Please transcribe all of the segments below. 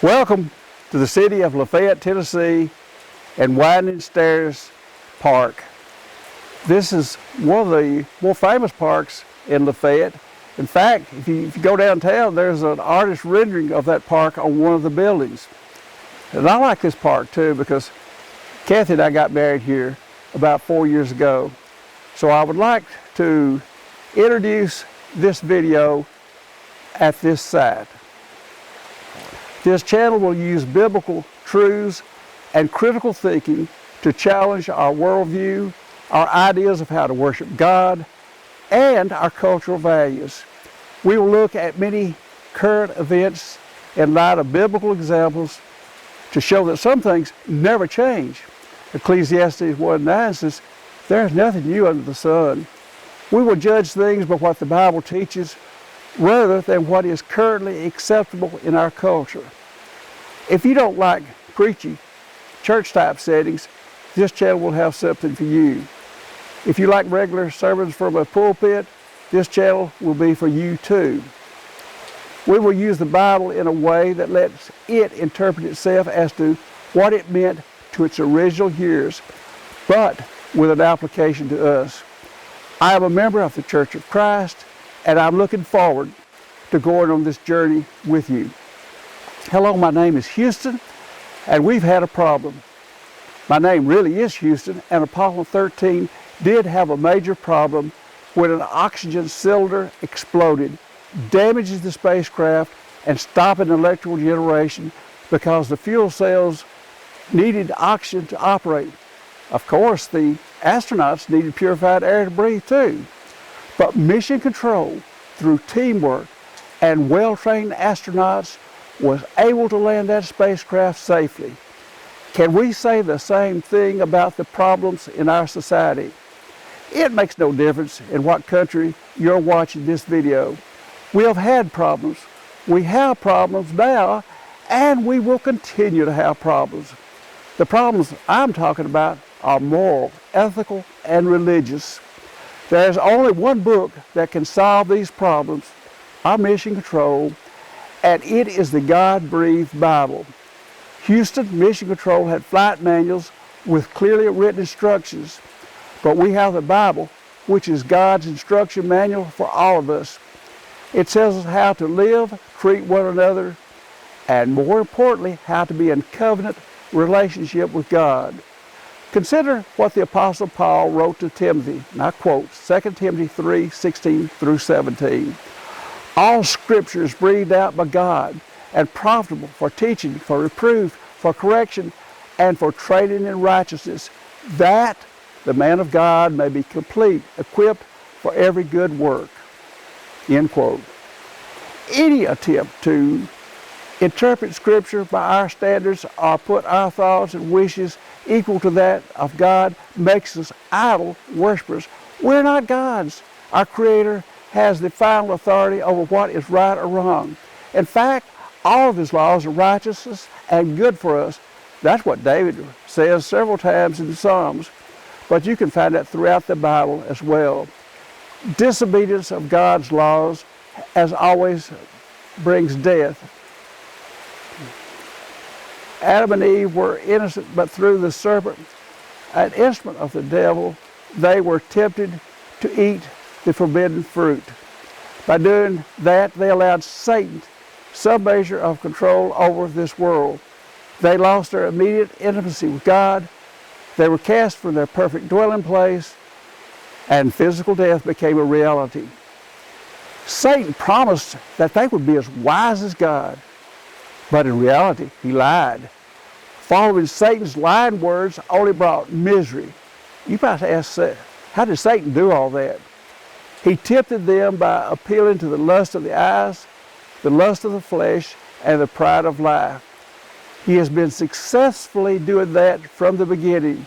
Welcome to the city of Lafayette, Tennessee, and Winding Stairs Park. This is one of the more famous parks in Lafayette. In fact, if you go downtown, there's an artist rendering of that park on one of the buildings. And I like this park too because Kathy and I got married here about 4 years ago. So I would like to introduce this video at this site. This channel will use biblical truths and critical thinking to challenge our worldview, our ideas of how to worship God, and our cultural values. We will look at many current events in light of biblical examples to show that some things never change. Ecclesiastes 1:9 says, "There is nothing new under the sun." We will judge things by what the Bible teaches rather than what is currently acceptable in our culture. If you don't like preachy, church-type settings, this channel will have something for you. If you like regular sermons from a pulpit, this channel will be for you too. We will use the Bible in a way that lets it interpret itself as to what it meant to its original hearers, but with an application to us. I am a member of the Church of Christ, and I'm looking forward to going on this journey with you. Hello, my name is Houston, and we've had a problem. My name really is Houston, and Apollo 13 did have a major problem when an oxygen cylinder exploded, damaging the spacecraft and stopping electrical generation because the fuel cells needed oxygen to operate. Of course, the astronauts needed purified air to breathe too. But mission control, through teamwork and well-trained astronauts, was able to land that spacecraft safely. Can we say the same thing about the problems in our society? It makes no difference in what country you're watching this video. We have had problems. We have problems now, and we will continue to have problems. The problems I'm talking about are moral, ethical, and religious. There's only one book that can solve these problems, our mission control, and it is the God-breathed Bible. Houston Mission Control had flight manuals with clearly written instructions, but we have the Bible, which is God's instruction manual for all of us. It tells us how to live, treat one another, and more importantly, how to be in covenant relationship with God. Consider what the Apostle Paul wrote to Timothy, and I quote 2 Timothy 3:16 through 17. "All Scripture is breathed out by God and profitable for teaching, for reproof, for correction, and for training in righteousness, that the man of God may be complete, equipped for every good work." End quote. Any attempt to interpret Scripture by our standards or put our thoughts and wishes equal to that of God makes us idol worshipers. We're not gods. Our Creator has the final authority over what is right or wrong. In fact, all of His laws are righteousness and good for us. That's what David says several times in the Psalms, but you can find that throughout the Bible as well. Disobedience of God's laws, as always, brings death. Adam and Eve were innocent, but through the serpent, an instrument of the devil, they were tempted to eat the forbidden fruit. By doing that, they allowed Satan some measure of control over this world. They lost their immediate intimacy with God. They were cast from their perfect dwelling place, and physical death became a reality. Satan promised that they would be as wise as God, but in reality, he lied. Following Satan's lying words only brought misery. You might ask, how did Satan do all that? He tempted them by appealing to the lust of the eyes, the lust of the flesh, and the pride of life. He has been successfully doing that from the beginning.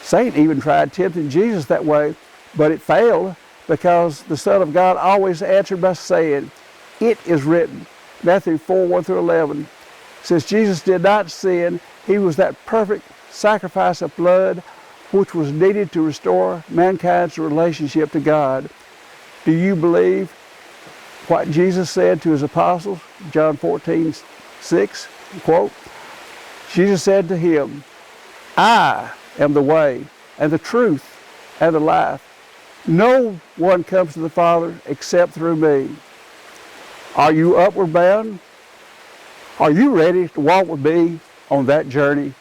Satan even tried tempting Jesus that way, but it failed because the Son of God always answered by saying, "It is written." Matthew 4:1 through 11. Since Jesus did not sin, He was that perfect sacrifice of blood which was needed to restore mankind's relationship to God. Do you believe what Jesus said to His apostles, John 14:6? quote, Jesus said to him, I am the way and the truth and the life. No one comes to the Father except through me. Are you upward bound? Are you ready to walk with me on that journey?